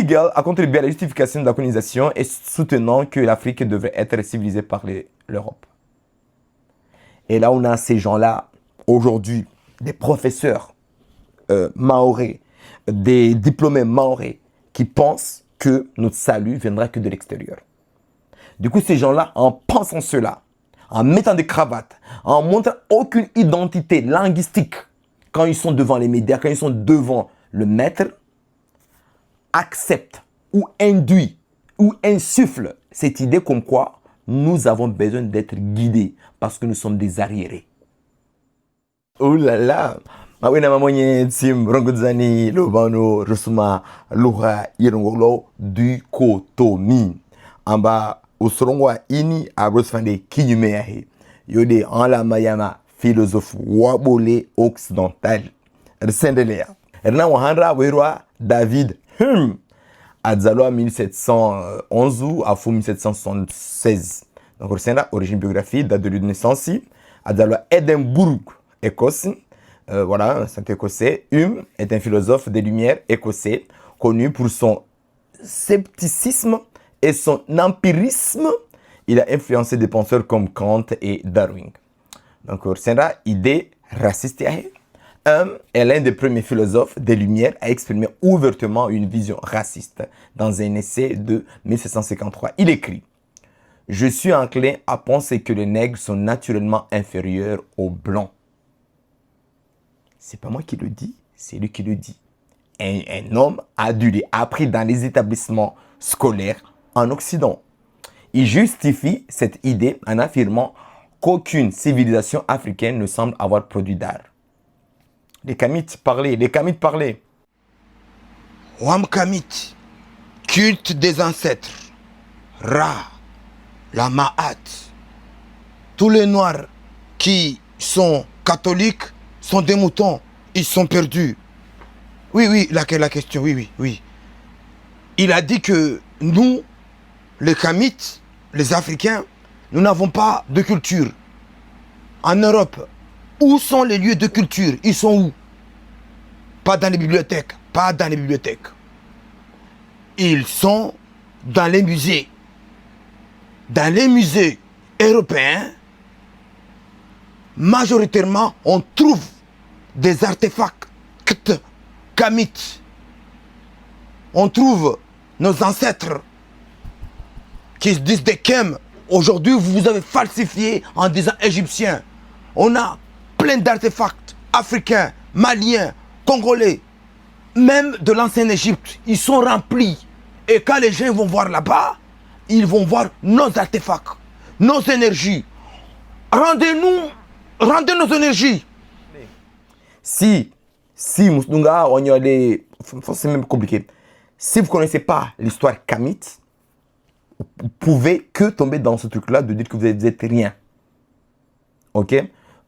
Hegel a contribué à la justification de la colonisation et soutenant que l'Afrique devrait être civilisée par l'Europe. Et là, on a ces gens-là, aujourd'hui, des professeurs mahorais, des diplômés mahorais, qui pensent que notre salut viendra que de l'extérieur. Du coup, ces gens-là, en pensant cela, en mettant des cravates, en montrant aucune identité linguistique, quand ils sont devant les médias, quand ils sont devant le maître, acceptent ou induisent ou insufflent cette idée comme quoi nous avons besoin d'être guidés parce que nous sommes des arriérés. Oh là là! Mawina mamonye tim rongodzani lobano rusuma luha irongolo du kotomi. Amba usrongwa ini abrosfande kinyume yahe. Yode en la mayama philosophe wabole occidental. Rsendelea. Rna wahandra werwa David Hume. Adzaloa 1711 à 1776. Donc, Rsenda, origine biographie, date de naissance. Adzaloa Édimbourg, Écosse. Voilà, c'est écossais. Hume est un philosophe des Lumières écossais, connu pour son scepticisme et son empirisme. Il a influencé des penseurs comme Kant et Darwin. Donc, c'est une idée raciste. Hume est l'un des premiers philosophes des Lumières à exprimer ouvertement une vision raciste dans un essai de 1753. Il écrit « Je suis enclin à penser que les nègres sont naturellement inférieurs aux blancs. » C'est pas moi qui le dis, c'est lui qui le dit. Un homme adulte, appris dans les établissements scolaires en Occident. Il justifie cette idée en affirmant qu'aucune civilisation africaine ne semble avoir produit d'art. Les Kamites parlaient. Wam Kamit, culte des ancêtres. Ra, la Mahat. Tous les Noirs qui sont catholiques sont des moutons, ils sont perdus. Oui, la question, oui. Il a dit que nous, les Kamites, les Africains, nous n'avons pas de culture. En Europe, où sont les lieux de culture? Ils sont où? Pas dans les bibliothèques, Ils sont dans les musées. Dans les musées européens, majoritairement, on trouve des artefacts kamites. On trouve nos ancêtres qui se disent des Kem. Aujourd'hui, vous avez falsifié en disant égyptiens. On a plein d'artefacts africains, maliens, congolais, même de l'ancienne Égypte. Ils sont remplis. Et quand les gens vont voir là-bas, ils vont voir nos artefacts, nos énergies. Rendez nos énergies. Si Mousdunga, c'est même compliqué. Si vous ne connaissez pas l'histoire kamite, vous pouvez que tomber dans ce truc-là de dire que vous n'êtes rien. Ok?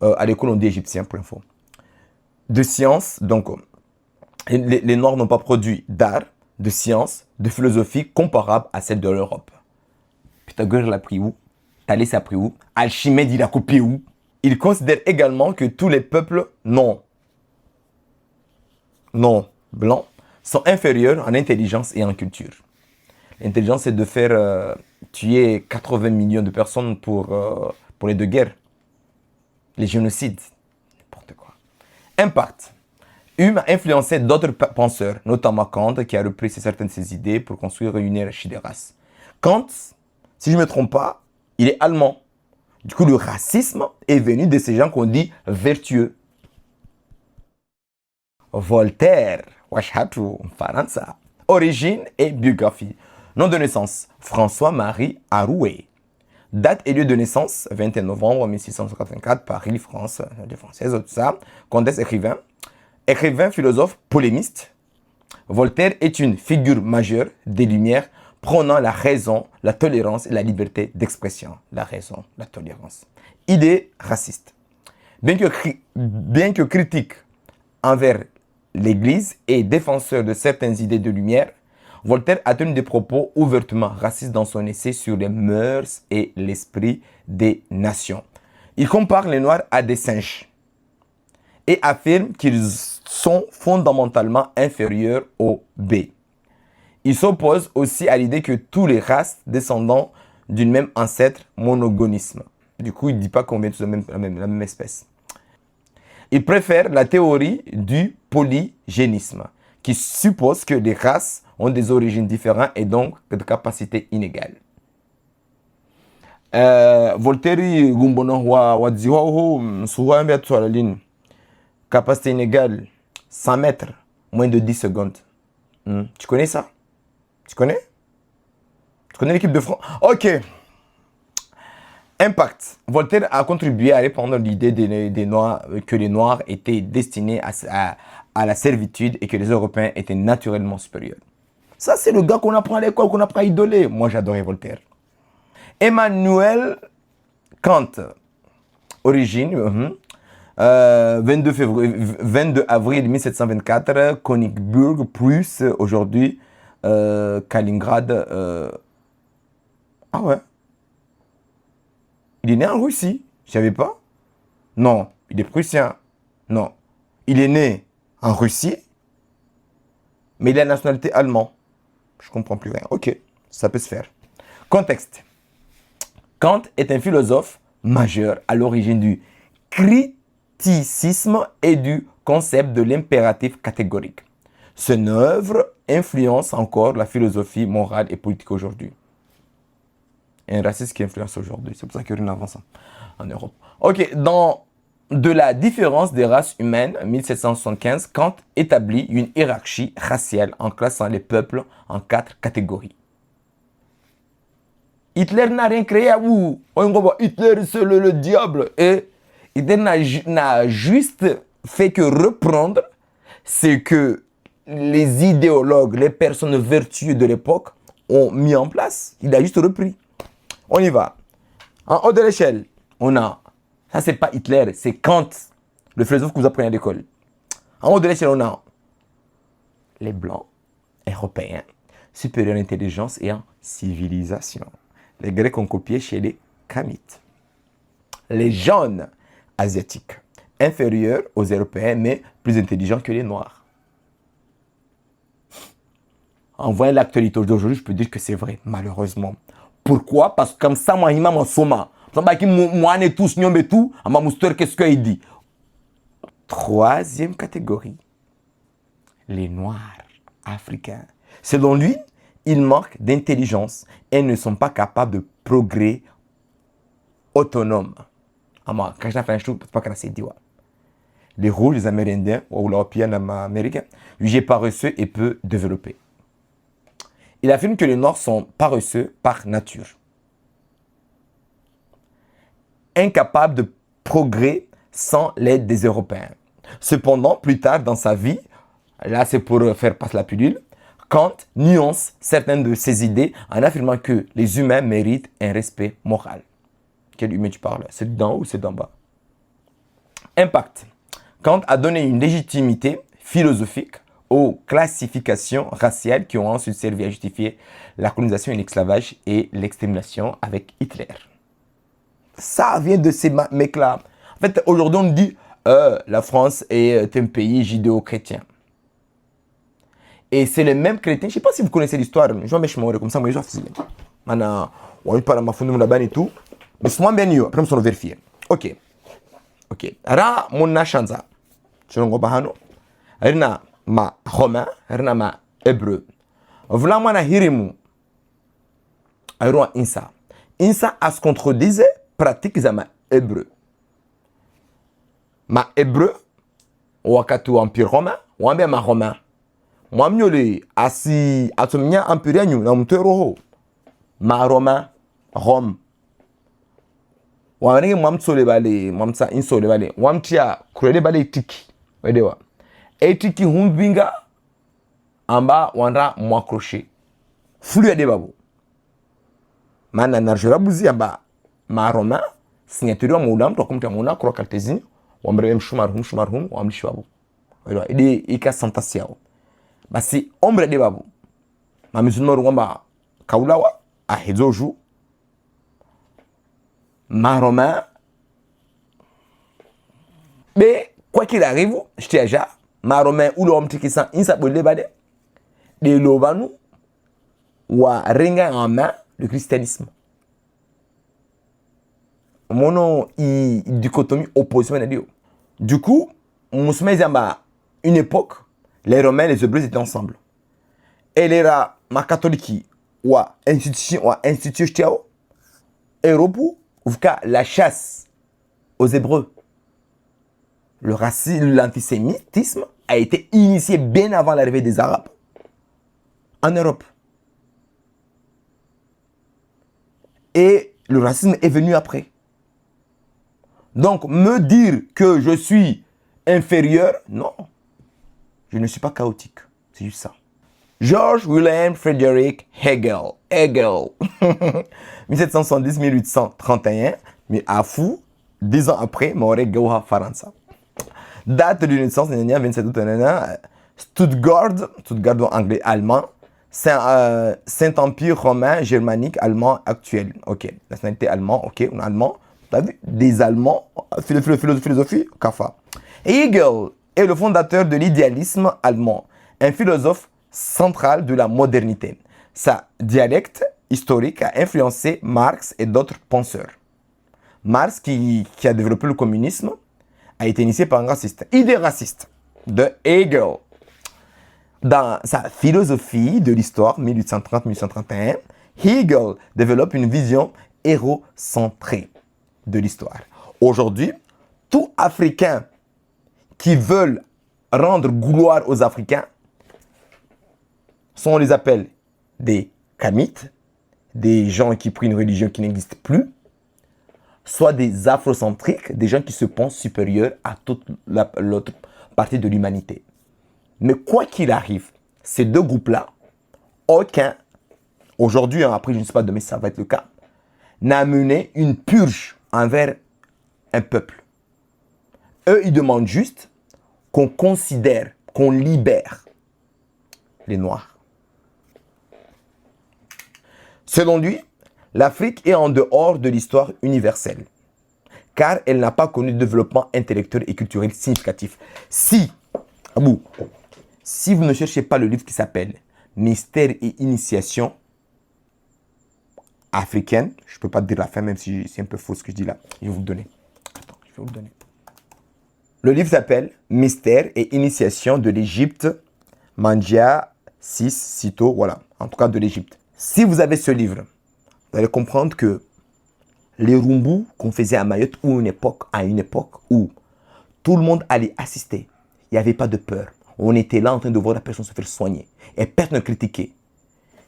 À l'école, on dit égyptien, pour info. De science, donc, les Noirs n'ont pas produit d'art, de science, de philosophie comparable à celle de l'Europe. Pythagore l'a pris où? Thalès a pris où? Archimède, il a copié où? Il considère également que tous les peuples non blancs sont inférieurs en intelligence et en culture. L'intelligence, c'est de faire tuer 80 millions de personnes pour les deux guerres. Les génocides. N'importe quoi. Impact. Hume a influencé d'autres penseurs, notamment Kant, qui a repris certaines de ses idées pour construire une hiérarchie des races. Kant, si je ne me trompe pas, il est allemand. Du coup, le racisme est venu de ces gens qu'on dit vertueux. Voltaire, Faransa. Origine et biographie. Nom de naissance, François-Marie Arouet. Date et lieu de naissance, 21 novembre 1684, Paris, France, de française, tout ça. Comtesse écrivain. Écrivain, philosophe, polémiste. Voltaire est une figure majeure des Lumières prônant la raison, la tolérance et la liberté d'expression. La raison, la tolérance. Idée raciste. Bien que critique envers l'Église et défenseur de certaines idées de Lumière, Voltaire a tenu des propos ouvertement racistes dans son essai sur les mœurs et l'esprit des nations. Il compare les Noirs à des singes et affirme qu'ils sont fondamentalement inférieurs aux B. Il s'oppose aussi à l'idée que tous les races descendants d'une même ancêtre monogonisme. Du coup, il ne dit pas qu'on vient tous de la même espèce. Il préfère la théorie du polygénisme, qui suppose que les races ont des origines différentes et donc de capacités inégales. Voltaire, capacité inégale, 100 mètres, moins de 10 secondes. Tu connais ça? Tu connais l'équipe de France? Ok. Impact. Voltaire a contribué à répandre l'idée que les Noirs étaient destinés à la servitude et que les Européens étaient naturellement supérieurs. Ça, c'est le gars qu'on apprend à l'école, qu'on apprend à idoler. Moi, j'adorais Voltaire. Emmanuel Kant. Origine. 22 avril 1724, Königsburg, Prusse, aujourd'hui Kaliningrad. Ah ouais. Il est né en Russie. Je savais pas. Non, il est prussien. Non. Il est né en Russie, mais il a la nationalité allemande. Je comprends plus rien. Ok, ça peut se faire. Contexte. Kant est un philosophe majeur à l'origine du criticisme et du concept de l'impératif catégorique. Son œuvre influence encore la philosophie morale et politique aujourd'hui. Un raciste qui influence aujourd'hui. C'est pour ça qu'il y a une avance en Europe. Ok, dans De la différence des races humaines, 1775, Kant établit une hiérarchie raciale en classant les peuples en 4 catégories. Hitler n'a rien créé à vous. Hitler, c'est le diable. Et Hitler n'a juste fait que reprendre ce que les idéologues, les personnes vertueuses de l'époque ont mis en place. Il a juste repris. On y va. En haut de l'échelle, on a, ça c'est pas Hitler, c'est Kant, le philosophe que vous apprenez à l'école. En haut de l'échelle, on a les blancs, européens, supérieurs en intelligence et en civilisation. Les Grecs ont copié chez les Kamites. Les jaunes, asiatiques, inférieurs aux Européens, mais plus intelligents que les Noirs. En voyant l'actualité d'aujourd'hui, je peux dire que c'est vrai, malheureusement. Pourquoi? Parce que comme ça, moi, il m'a soma. Moi, on est tous, nous, tout. Qu'est-ce qu'il dit? Troisième catégorie. Les Noirs africains. Selon lui, ils manquent d'intelligence et ne sont pas capables de progrès autonome. Quand je fais un chou, c'est pas grâce à Dieu. Les rouges, les Amérindiens, ou les Européens américains, jugés paresseux et peu développés. Il affirme que les Noirs sont paresseux par nature. Incapables de progrès sans l'aide des Européens. Cependant, plus tard dans sa vie, là c'est pour faire passer la pilule, Kant nuance certaines de ses idées en affirmant que les humains méritent un respect moral. Quel humain tu parles? C'est d'en haut ou c'est d'en bas? Impact. Kant a donné une légitimité philosophique aux classifications raciales qui ont ensuite servi à justifier la colonisation et l'esclavage et l'extermination avec Hitler. Ça vient de ces mecs-là. En fait, aujourd'hui, on dit la France est un pays judéo-chrétien. Et c'est les mêmes chrétiens. Je ne sais pas si vous connaissez l'histoire. Je vais me comme ça, moi, je vais faire ça. Maintenant, on va parler de ma fondue là-bas et tout. Mais c'est moi bien mieux. Après, on va vérifier. Ok. Ok. Ra, mon chanza. Je ne sais pas. Rina, ma romain. Rina, ma hébreu. Voilà, moi, na hirimu. Aïro, insa. Insa, à ce contredisait, pratique za ma hébreu. Ma hébreu, wakati wa empire romain, wambia ma romain. Mwamnyole asi atumia empire nyu na mtero ma romain Rome. Wanenge mwamtsole bale, mwamtsa insole bale, mwamtia kurele bale tiki. Wedewa. Etiki humbinga amba wandra mwakroche. Fulu de babu. Mana narjura buzi amba ma romain signature wa mulam to kumta mona kro kaltezi wambre mshumarhum wamlishwabu. Wedewa ide ika santasiao. Basi ombre de babu. Ma musulman wamba kaulawa a hezoju. Ma romain. Mais quoi qu'il arrive, je t'ai déjà ma romain ou l'homme qui s'en insabole bade. De l'ovanu ou à ringa en main le christianisme. Mono i dichotomie opposition. Du coup, une époque, les Romains et les Hébreux étaient ensemble. Et les ma catholique ou institution Europe ou la chasse aux Hébreux. Le racisme, l'antisémitisme a été initié bien avant l'arrivée des Arabes en Europe. Et le racisme est venu après. Donc, me dire que je suis inférieur, non. Je ne suis pas chaotique. C'est juste ça. George William Frederick Hegel. 1770-1831. Mais à fou, 10 ans après, Mauré Gauha Faransa. Date de naissance, 27 août, Stuttgart en anglais, allemand. Saint-Empire romain, germanique, allemand actuel. Ok. Nationalité allemand, ok, on est allemand. T'as vu? Des Allemands, philosophie, Kafa. Hegel est le fondateur de l'idéalisme allemand, un philosophe central de la modernité. Sa dialecte historique a influencé Marx et d'autres penseurs. Marx, qui a développé le communisme, a été initié par un raciste. Idée raciste de Hegel. Dans sa philosophie de l'histoire, 1830-1831, Hegel développe une vision hérocentrée de l'histoire. Aujourd'hui, tout Africain qui veulent rendre gloire aux Africains, on les appelle des Kamites, des gens qui prient une religion qui n'existe plus, soit des afrocentriques, des gens qui se pensent supérieurs à toute l'autre partie de l'humanité. Mais quoi qu'il arrive, ces deux groupes-là, aucun, aujourd'hui, après je ne sais pas demain ça va être le cas, n'a mené une purge envers un peuple. Eux, ils demandent juste qu'on considère, qu'on libère les Noirs. Selon lui, l'Afrique est en dehors de l'histoire universelle, car elle n'a pas connu de développement intellectuel et culturel significatif. Si vous ne cherchez pas le livre qui s'appelle « Mystère et initiation africaine », je ne peux pas te dire la fin, même si c'est un peu faux ce que je dis là, je vais vous le donner. Attends, je vais vous le donner. Le livre s'appelle « Mystère et initiation de l'Égypte, Mandia 6, Cito », voilà, en tout cas de l'Égypte. Si vous avez ce livre, vous allez comprendre que les rumbus qu'on faisait à Mayotte à une époque où tout le monde allait assister, il n'y avait pas de peur. On était là en train de voir la personne se faire soigner et personne ne critiquait.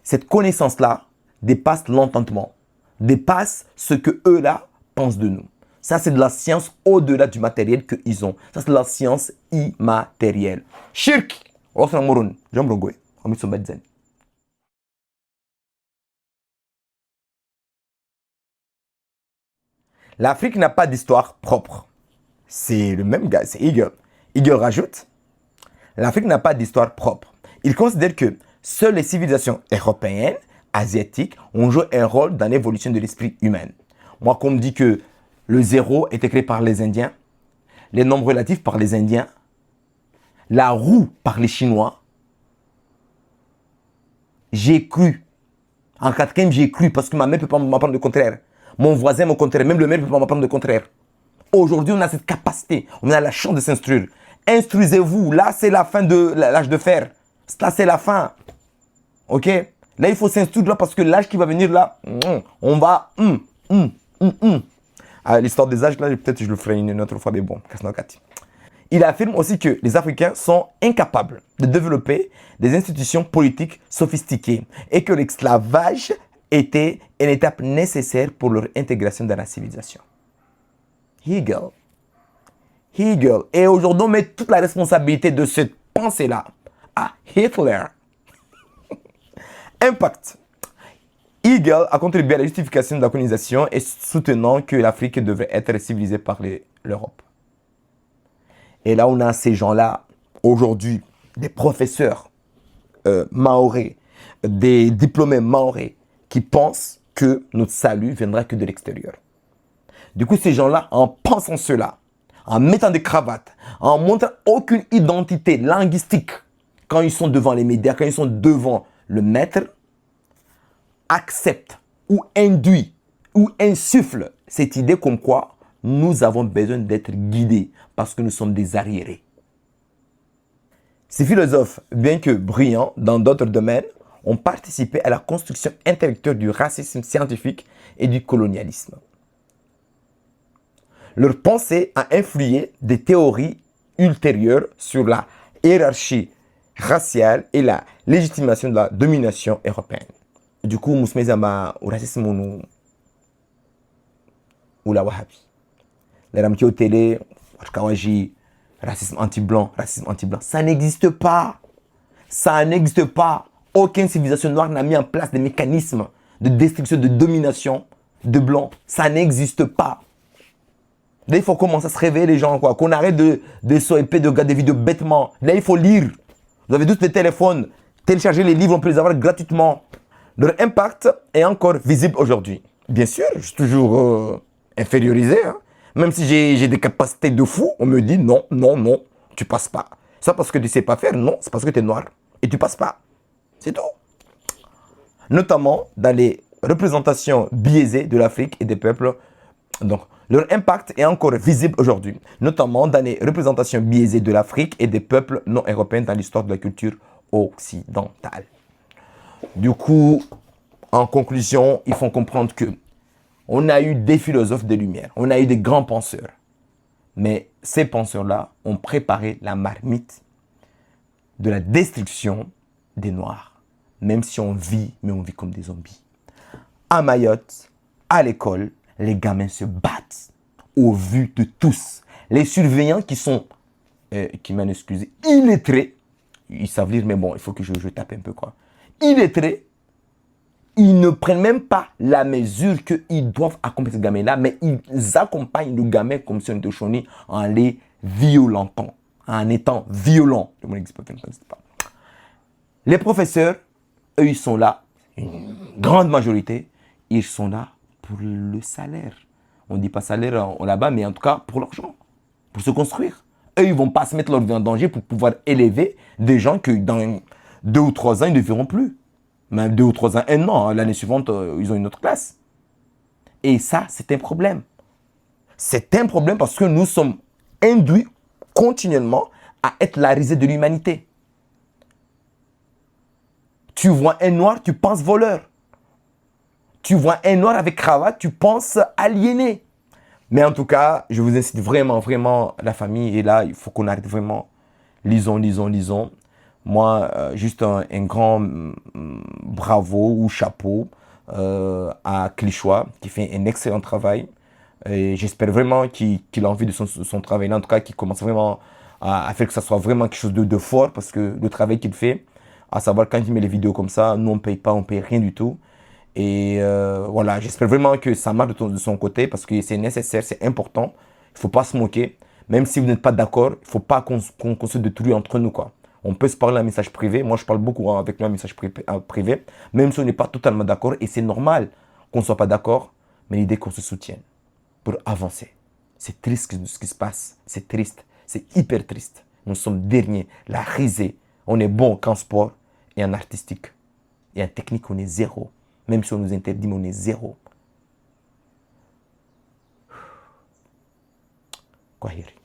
Cette connaissance-là dépasse l'entendement, dépasse ce que eux-là pensent de nous. Ça, c'est de la science au-delà du matériel qu'ils ont. Ça, c'est de la science immatérielle. Shirk! L'Afrique n'a pas d'histoire propre. C'est le même gars, c'est Hegel. Hegel rajoute, l'Afrique n'a pas d'histoire propre. Il considère que seules les civilisations européennes, asiatiques, ont joué un rôle dans l'évolution de l'esprit humain. Moi, qu'on me dit que le zéro était créé par les Indiens, les nombres relatifs par les Indiens, la roue par les Chinois, j'ai cru. En 4e, j'ai cru parce que ma mère ne peut pas m'apprendre le contraire. Mon voisin me contraire, même le maire ne peut pas m'apprendre le contraire. Aujourd'hui, on a cette capacité, on a la chance de s'instruire. Instruisez-vous, là c'est la fin de l'âge de fer. Là c'est la fin. Ok? Là il faut s'instruire là parce que l'âge qui va venir là, on va... L'histoire des âges là, peut-être je le ferai une autre fois, mais bon. Il affirme aussi que les Africains sont incapables de développer des institutions politiques sophistiquées et que l'esclavage était une étape nécessaire pour leur intégration dans la civilisation. Hegel. Et aujourd'hui, on met toute la responsabilité de cette pensée-là à Hitler. Impact. Hegel a contribué à la justification de la colonisation et soutenant que l'Afrique devrait être civilisée par l'Europe. Et là, on a ces gens-là, aujourd'hui, des professeurs mahorais, des diplômés mahorais, qui pensent que notre salut viendra que de l'extérieur. Du coup, ces gens-là, en pensant cela, en mettant des cravates, en montrant aucune identité linguistique, quand ils sont devant les médias, quand ils sont devant le maître, accepte ou induit ou insuffle cette idée comme quoi nous avons besoin d'être guidés parce que nous sommes des arriérés. Ces philosophes, bien que brillants dans d'autres domaines, ont participé à la construction intellectuelle du racisme scientifique et du colonialisme. Leur pensée a influé des théories ultérieures sur la hiérarchie raciale et la légitimation de la domination européenne. Du coup, Mousmezama, au racisme ou la Wahhabi. Les ramki au télé, racisme anti-blanc, ça n'existe pas. Ça n'existe pas. Aucune civilisation noire n'a mis en place des mécanismes de destruction, de domination de blancs. Ça n'existe pas. Là, il faut commencer à se réveiller, les gens, quoi. Qu'on arrête de swiper, de regarder des vidéos bêtement. Là, il faut lire. Vous avez tous des téléphones. Télécharger les livres, on peut les avoir gratuitement. Leur impact est encore visible aujourd'hui. Bien sûr, je suis toujours infériorisé. Hein. Même si j'ai des capacités de fou, on me dit non, tu passes pas. Ça parce que tu ne sais pas faire, non, c'est parce que tu es noir. Et tu passes pas. C'est tout. Notamment dans les représentations biaisées de l'Afrique et des peuples. Donc, leur impact est encore visible aujourd'hui, notamment dans les représentations biaisées de l'Afrique et des peuples non européens dans l'histoire de la culture occidentale. Du coup, en conclusion, il faut comprendre que on a eu des philosophes de lumière, on a eu des grands penseurs. Mais ces penseurs-là ont préparé la marmite de la destruction des Noirs. Même si on vit, mais on vit comme des zombies. À Mayotte, à l'école, les gamins se battent au vu de tous. Les surveillants qui sont, qui m'en excusent, illettrés, ils savent lire, mais bon, il faut que je tape un peu, quoi. Illettrés, ils ne prennent même pas la mesure qu'ils doivent accompagner ces gamins-là, mais ils accompagnent le gamin comme si on était choni en les violentant, en étant violents. Les professeurs, eux, ils sont là, une grande majorité, ils sont là pour le salaire. On ne dit pas salaire là-bas, mais en tout cas pour l'argent, pour se construire. Eux, ils ne vont pas se mettre leur vie en danger pour pouvoir élever des gens que dans 2 ou 3 ans, ils ne verront plus. Même 2 ou 3 ans, 1 an, l'année suivante, ils ont une autre classe. Et ça, c'est un problème. C'est un problème parce que nous sommes induits continuellement à être la risée de l'humanité. Tu vois un noir, tu penses voleur. Tu vois un noir avec cravate, tu penses aliéné. Mais en tout cas, je vous incite vraiment, la famille est là. Il faut qu'on arrête vraiment. Lisons. Moi, juste un grand bravo ou chapeau à Clichois qui fait un excellent travail. Et j'espère vraiment qu'il a envie de son travail. En tout cas, qu'il commence vraiment à faire que ça soit vraiment quelque chose de fort parce que le travail qu'il fait, à savoir quand il met les vidéos comme ça, nous on ne paye pas, on ne paye rien du tout. Et voilà, j'espère vraiment que ça marche de son côté parce que c'est nécessaire, c'est important. Il ne faut pas se moquer. Même si vous n'êtes pas d'accord, il ne faut pas qu'on se détruise entre nous, quoi. On peut se parler en message privé. Moi, je parle beaucoup avec lui en message privé. Même si on n'est pas totalement d'accord. Et c'est normal qu'on ne soit pas d'accord. Mais l'idée qu'on se soutienne pour avancer. C'est triste ce qui se passe. C'est triste. C'est hyper triste. Nous sommes derniers. La risée. On est bon qu'en sport et en artistique. Et en technique, on est zéro. Même si on nous interdit, mais on est zéro. Kwaheri.